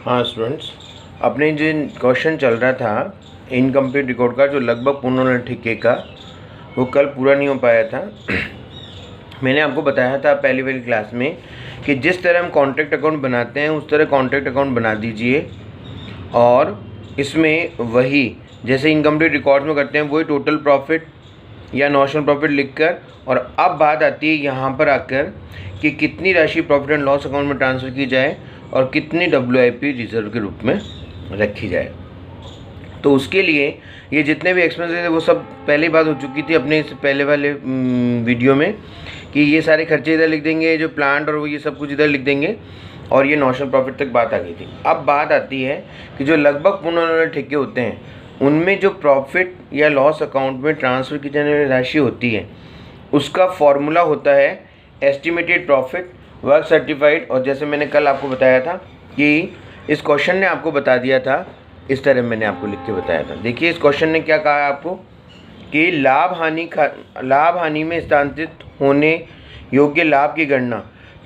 हाँ स्टूडेंट्स, अपने जो क्वेश्चन चल रहा था इनकम्प्लीट रिकॉर्ड का, जो लगभग पूर्ण होने ठेके का, वो कल पूरा नहीं हो पाया था। मैंने आपको बताया था पहली वाली क्लास में कि जिस तरह हम कॉन्ट्रैक्ट अकाउंट बनाते हैं उस तरह कॉन्ट्रैक्ट अकाउंट बना दीजिए, और इसमें वही जैसे इनकम्प्लीट रिकॉर्ड में करते हैं वही टोटल प्रॉफिट या नॉशनल प्रॉफिट लिखकर, और अब बात आती है यहाँ पर आकर कि कितनी राशि प्रॉफिट एंड लॉस अकाउंट में ट्रांसफ़र की जाए और कितनी WIP रिजर्व के रूप में रखी जाए। तो उसके लिए ये जितने भी एक्सपेंसेस हैं वो सब पहले बात हो चुकी थी अपने इस पहले वाले वीडियो में कि ये सारे खर्चे इधर लिख देंगे, जो प्लांट और वो ये सब कुछ इधर लिख देंगे, और ये नॉशनल प्रॉफिट तक बात आ गई थी। अब बात आती है कि जो लगभग पूर्ण होने वाले ठेके होते हैं उनमें जो प्रॉफिट या लॉस अकाउंट में ट्रांसफ़र की जाने वाली राशि होती है उसका फॉर्मूला होता है एस्टिमेटेड प्रॉफिट वर्क सर्टिफाइड। और जैसे मैंने कल आपको बताया था कि इस क्वेश्चन ने आपको बता दिया था, इस तरह मैंने आपको लिख के बताया था। देखिए इस क्वेश्चन ने क्या कहा आपको कि लाभ हानि में स्थानांतरित होने योग्य लाभ की गणना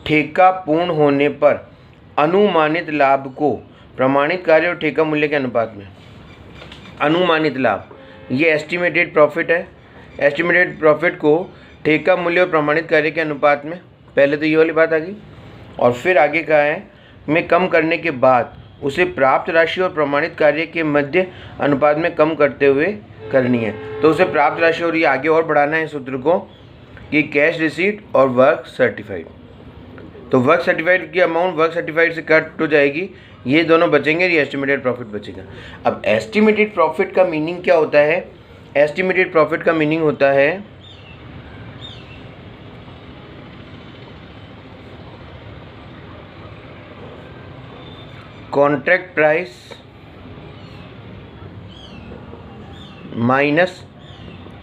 ठेका पूर्ण होने पर अनुमानित लाभ को प्रमाणित कार्य और ठेका मूल्य के अनुपात में। अनुमानित लाभ ये एस्टिमेटेड प्रॉफिट है। एस्टिमेटेड प्रॉफिट को ठेका मूल्य और प्रमाणित कार्य के अनुपात में, पहले तो ये वाली बात आ गई, और फिर आगे कहा है में कम करने के बाद उसे प्राप्त राशि और प्रमाणित कार्य के मध्य अनुपात में कम करते हुए करनी है। तो उसे प्राप्त राशि और ये आगे और बढ़ाना है सूत्र को कि कैश रिसीट और वर्क सर्टिफाइड। तो वर्क सर्टिफाइड की अमाउंट वर्क सर्टिफाइड से कट हो जाएगी, ये दोनों बचेंगे, ये एस्टिमेटेड प्रॉफिट बचेगा। अब एस्टिमेटेड प्रॉफिट का मीनिंग क्या होता है? एस्टिमेटेड प्रॉफिट का मीनिंग होता है contract price minus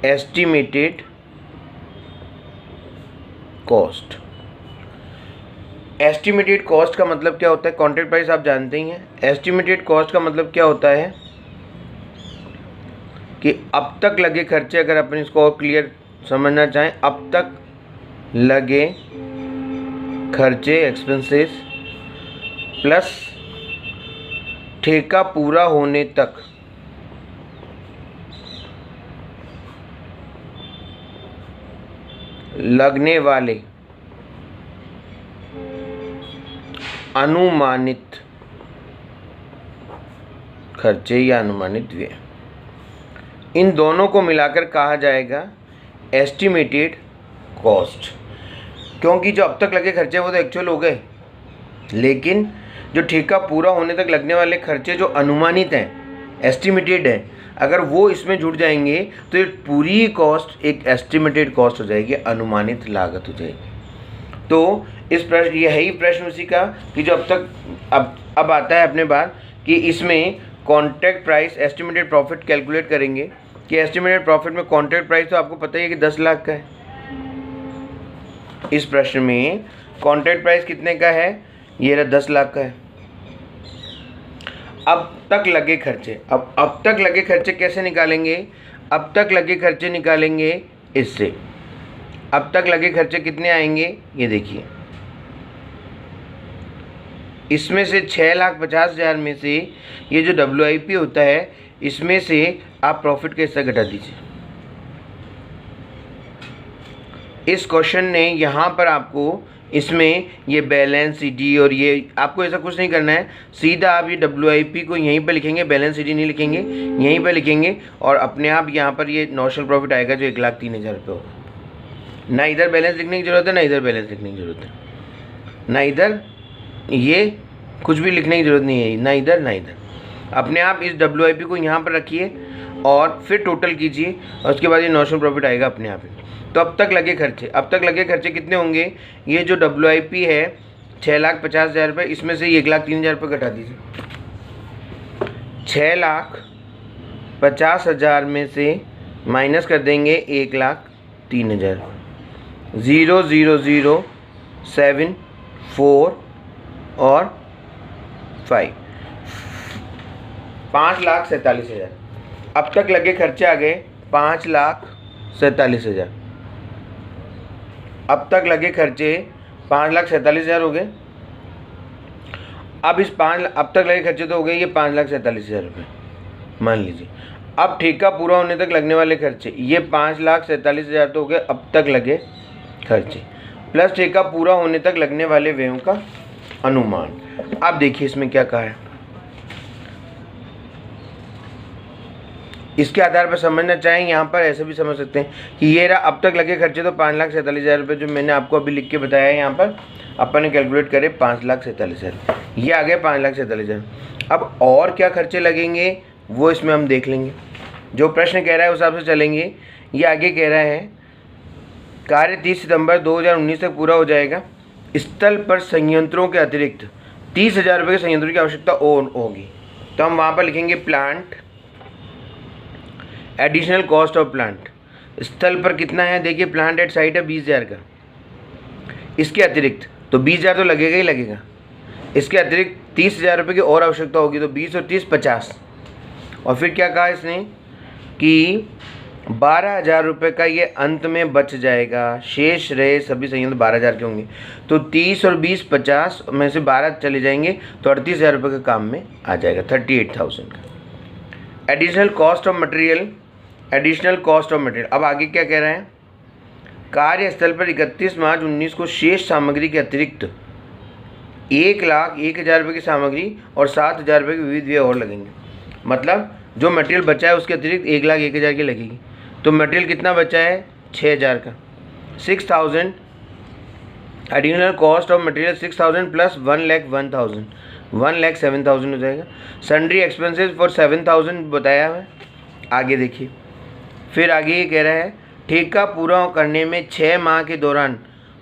estimated cost. Estimated cost का मतलब क्या होता है? कॉन्ट्रैक्ट प्राइस आप जानते ही हैं। एस्टिमेटेड कॉस्ट का मतलब क्या होता है कि अब तक लगे खर्चे, अगर अपन इसको और क्लियर समझना चाहें, अब तक लगे खर्चे एक्सपेंसेस प्लस ठेका पूरा होने तक लगने वाले अनुमानित खर्चे या अनुमानित व्यय, इन दोनों को मिलाकर कहा जाएगा एस्टिमेटेड कॉस्ट। क्योंकि जो अब तक लगे खर्चे वो तो एक्चुअल हो गए, लेकिन जो ठेका पूरा होने तक लगने वाले खर्चे जो अनुमानित हैं, एस्टिमेटेड हैं, अगर वो इसमें जुड़ जाएंगे तो ये पूरी कॉस्ट एक एस्टिमेटेड कॉस्ट हो जाएगी, अनुमानित लागत हो जाएगी। तो इस प्रश्न, ये है ही प्रश्न उसी का कि जो अब तक अब आता है अपने बात कि इसमें contract price estimated profit calculate करेंगे कि एस्टिमेटेड प्रॉफिट में कॉन्ट्रैक्ट प्राइस तो आपको पता ही है कि 10 लाख का है। इस प्रश्न में कॉन्ट्रैक्ट प्राइस कितने का है? ये रहा 10 लाख का है। अब तक लगे खर्चे, अब तक लगे खर्चे कैसे निकालेंगे? अब तक लगे खर्चे निकालेंगे इससे। अब तक लगे खर्चे कितने आएंगे? ये देखिए, इसमें से 6,50,000 में से ये जो WIP होता है इसमें से आप प्रॉफिट का हिस्सा घटा दीजिए। इस क्वेश्चन ने यहाँ पर आपको इसमें ये बैलेंस CD और ये आपको ऐसा कुछ नहीं करना है, सीधा आप ये WIP को यहीं पर लिखेंगे, बैलेंस CD नहीं लिखेंगे, यहीं पर लिखेंगे, और अपने आप यहाँ पर ये नॉशनल प्रॉफिट आएगा जो 1,03,000 रुपये होगा। ना इधर बैलेंस लिखने की ज़रूरत है, ना इधर बैलेंस लिखने की ज़रूरत है, ना इधर ये कुछ भी लिखने की ज़रूरत नहीं है, ना इधर ना इधर। अपने आप इस WIP को यहाँ पर रखिए और फिर टोटल कीजिए, और उसके बाद ये नॉशनल प्रॉफिट आएगा अपने आप ही। तो अब तक लगे खर्चे कितने होंगे? ये जो WIP है 6,50,000 रुपये, इसमें से 1,03,000 रुपये घटा दीजिए। 6,50,000 में से माइनस कर देंगे 1,03,000, 0,0,0,7 4 और 5, 5,47,000। अब तक लगे खर्चे आ गए 5,47,000। अब तक लगे खर्चे 5,47,000 हो गए। अब इस अब तक लगे खर्चे तो हो गए ये 5,47,000 रुपये मान लीजिए। अब ठेका पूरा होने तक लगने वाले खर्चे ये 5,47,000 तो हो गए अब तक लगे खर्चे, प्लस ठेका पूरा होने तक लगने वाले व्ययों का अनुमान। अब देखिए इसमें क्या कहा है, इसके आधार पर समझना चाहें यहाँ पर ऐसे भी समझ सकते हैं कि ये रहा अब तक लगे खर्चे तो 5,47,000 रुपये जो मैंने आपको अभी लिख के बताया है, यहाँ पर अपन ने कैलकुलेट करे 5,47,000, ये आ गए 5,47,000। अब और क्या खर्चे लगेंगे वो इसमें हम देख लेंगे, जो प्रश्न कह रहा है उस हिसाब से चलेंगे। ये आगे कह रहा है कार्य 30 सितंबर 2019 तक पूरा हो जाएगा, स्थल पर संयंत्रों के अतिरिक्त 30,000 रुपये के संयंत्रों की आवश्यकता और होगी। तो हम वहाँ पर लिखेंगे plant additional cost of plant, स्थल पर कितना है देखिए, प्लांट एट साइट है 20,000 का, इसके अतिरिक्त तो 20,000 तो लगेगा ही लगेगा, इसके अतिरिक्त 30,000 रुपये की और आवश्यकता होगी, तो 20 और 30 50। और फिर क्या कहा इसने कि 12,000 रुपये का ये अंत में बच जाएगा, शेष रहे सभी संयंत्र 12,000 के होंगे, तो 30 और 20 50 में से 12 चले जाएंगे तो 38,000 रुपये के काम में आ जाएगा, 38,000 का। Additional cost of material, additional cost of material. अब आगे क्या कह रहे हैं, कार्यस्थल पर 31 मार्च 19 को शेष सामग्री के अतिरिक्त 1,01,000 रुपये की सामग्री और 7,000 रुपये की विविध व्यय और लगेंगे। मतलब जो मटेरियल बचा है उसके अतिरिक्त 1,01,000 की लगेगी, तो मटेरियल कितना बचा है 6,000 का, 6,000 additional cost of material 6,000 plus 1,01,000 1,07,000 हो जाएगा। सन्ड्री एक्सपेंसेस फॉर 7,000 बताया है। आगे देखिए फिर आगे ये कह रहा है ठेका पूरा करने में 6 माह के दौरान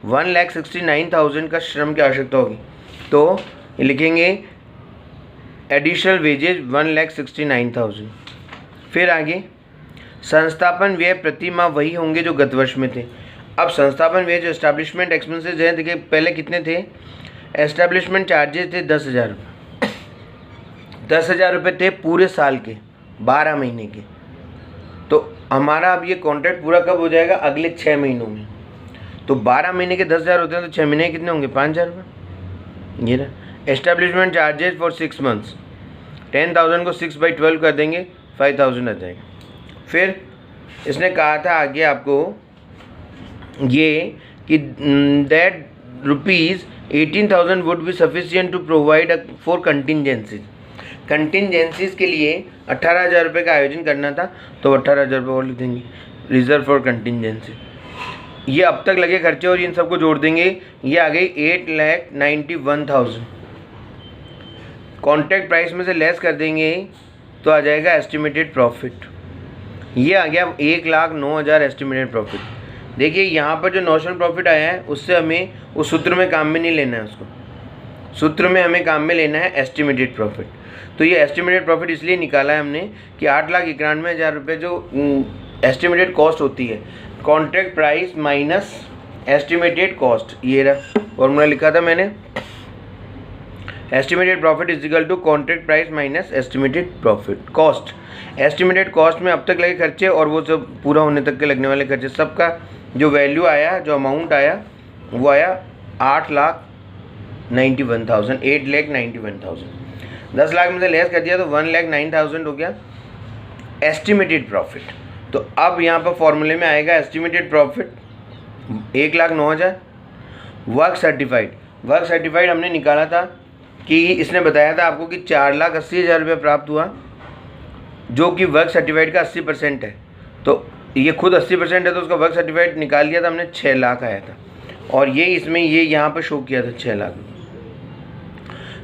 1,69,000 का श्रम की आवश्यकता होगी, तो लिखेंगे एडिशनल वेजेज 1,69,000। फिर आगे संस्थापन व्यय प्रति माह वही होंगे जो गत वर्ष में थे। अब संस्थापन व्यय जो एस्टैब्लिशमेंट एक्सपेंसेस हैं देखिए पहले कितने थे, एस्टैब्लिशमेंट चार्जेस थे 10,000 रुपये, 10,000 रुपये थे पूरे साल के 12 महीने के। तो हमारा अब ये कॉन्ट्रैक्ट पूरा कब हो जाएगा, अगले 6 महीनों में। तो 12 महीने के 10,000 होते हैं तो 6 महीने कितने होंगे 5,000 रुपये। ये ना एस्टैब्लिशमेंट चार्जेस फॉर 6 मंथ्स, 10,000 को 6/12 कर देंगे 5,000 आ जाएगा। फिर इसने कहा था आगे आपको ये कि that ₹18,000 would be sufficient to provide for contingencies, contingencies के लिए 18,000 रुपये का आयोजन करना था, तो 18,000 रुपये और लिख देंगे रिजर्व फॉर कंटिजेंसी। ये अब तक लगे खर्चे और इन सबको जोड़ देंगे, ये आ गई 8,91,000। कॉन्ट्रैक्ट प्राइस में से लेस कर देंगे तो आ जाएगा एस्टिमेटेड प्रॉफिट, ये आ गया 1,09,000 एस्टिमेटेड प्रॉफिट। देखिए यहाँ पर जो नॉशनल प्रॉफिट आया है उससे हमें उस सूत्र में काम में नहीं लेना है, उसको सूत्र में हमें काम में लेना है एस्टिमेटेड प्रॉफिट। तो ये एस्टिमेटेड प्रॉफिट इसलिए निकाला है हमने कि 8,91,000 रुपये जो एस्टिमेटेड कॉस्ट होती है, contract price minus estimated cost, ये रहा फॉर्मूला लिखा था मैंने, estimated profit is equal to contract price minus estimated profit cost. Estimated cost में अब तक लगे खर्चे और वो सब पूरा होने तक के लगने वाले खर्चे, सबका जो वैल्यू आया, जो अमाउंट आया वो आया 8,91,000, 8,91,000। 10 लाख में से लेस कर दिया तो 1,09,000 हो गया एस्टिमेटेड प्रॉफिट। तो अब यहाँ पर फॉर्मूले में आएगा एस्टिमेटेड प्रॉफिट 1,09,000 वर्क सर्टिफाइड हमने निकाला था कि इसने बताया था आपको कि 4,80,000 रुपये प्राप्त हुआ, जो कि वर्क सर्टिफाइड का 80% है। तो ये खुद 80% है तो उसका वर्क सर्टिफाइड निकाल लिया था हमने, 6 लाख आया था, और ये इसमें ये यहाँ पर शो किया था 6 लाख।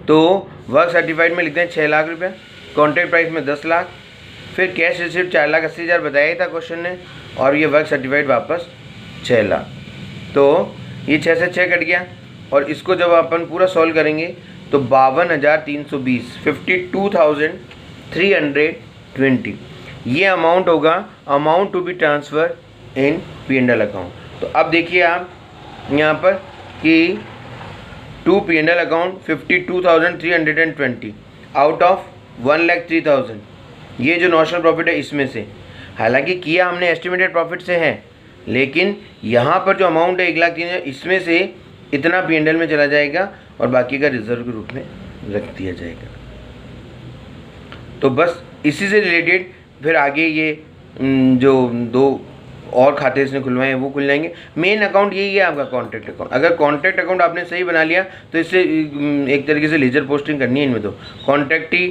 तो वर्क सर्टिफाइड में लिखते हैं 6 लाख रुपये, कॉन्ट्रैक्ट प्राइस में 10 लाख, फिर कैश रिसिप्ट 4,80,000 बताया ही था क्वेश्चन ने, और ये वर्क सर्टिफाइड वापस 6 लाख। तो ये 6 से 6 कट गया, और इसको जब अपन पूरा सॉल्व करेंगे तो 52,320, 52,320 ये अमाउंट होगा, amount to be transfer in P&L account. तो अब देखिए आप यहाँ पर कि to P&L account 52,320 out of 1,03,000, ये जो नॉशनल प्रॉफिट है इसमें से, हालांकि किया हमने एस्टिमेटेड प्रॉफिट से है, लेकिन यहाँ पर जो अमाउंट है 1,03,000 इसमें से इतना P&L में चला जाएगा और बाकी का रिजर्व के रूप में रख दिया जाएगा। तो बस इसी से रिलेटेड फिर आगे ये जो 2 और खाते इसने खुलवाए हैं वो खुल जाएंगे। मेन अकाउंट यही है आपका कॉन्ट्रैक्ट अकाउंट। अगर कॉन्ट्रैक्ट अकाउंट आपने सही बना लिया तो इससे एक तरीके से लेजर पोस्टिंग करनी है इनमें। तो कॉन्ट्रैक्ट ही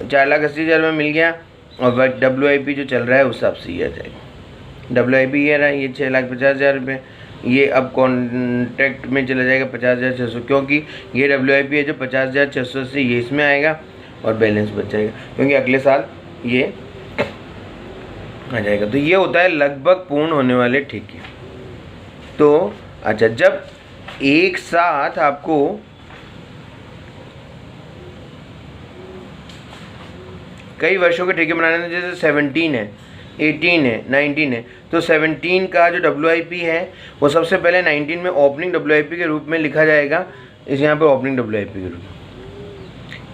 4,80,000 में मिल गया और WIP जो चल रहा है उस हिसाब से ही आ जाएगा। WIP ये रहा, ये 6,50,000 रुपये, ये अब कॉन्ट्रैक्ट में चला जाएगा 50,600, क्योंकि ये WIP है जो 50,600 से ये इसमें आएगा और बैलेंस बच जाएगा क्योंकि अगले साल ये आ जाएगा। तो ये होता है लगभग पूर्ण होने वाले ठेके। तो अच्छा, जब एक साथ आपको कई वर्षों के ठेके बनाने हैं, जैसे 17 है, 18 है, 19 है, तो 17 का जो WIP है वो सबसे पहले 19 में ओपनिंग WIP के रूप में लिखा जाएगा। इस यहाँ पे ओपनिंग WIP के रूप में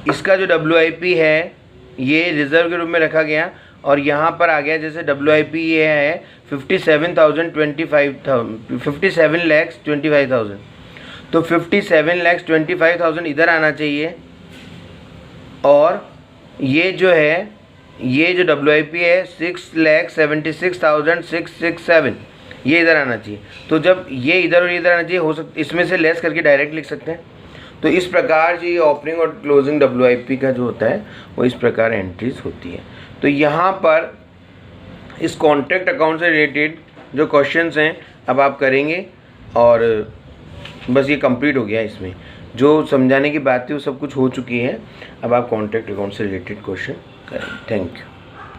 इसका जो WIP है ये रिजर्व के रूप में रखा गया और यहाँ पर आ गया जैसे WIP ये है 57,25,000, तो 57,25,000 इधर आना चाहिए और ये जो है ये जो WIP है 6,76,667 ये इधर आना चाहिए। तो जब ये इधर और इधर आना चाहिए, हो सकता इसमें से लेस करके डायरेक्ट लिख सकते हैं। तो इस प्रकार जो ये ओपनिंग और क्लोजिंग WIP का जो होता है वो इस प्रकार एंट्रीज होती है। तो यहाँ पर इस कॉन्ट्रैक्ट अकाउंट से रिलेटेड जो क्वेश्चंस हैं अब आप करेंगे और बस ये कंप्लीट हो गया। इसमें जो समझाने की बात थी वो सब कुछ हो चुकी है। अब आप कॉन्ट्रैक्ट अकाउंट से रिलेटेड क्वेश्चन करेंगे। Thank you.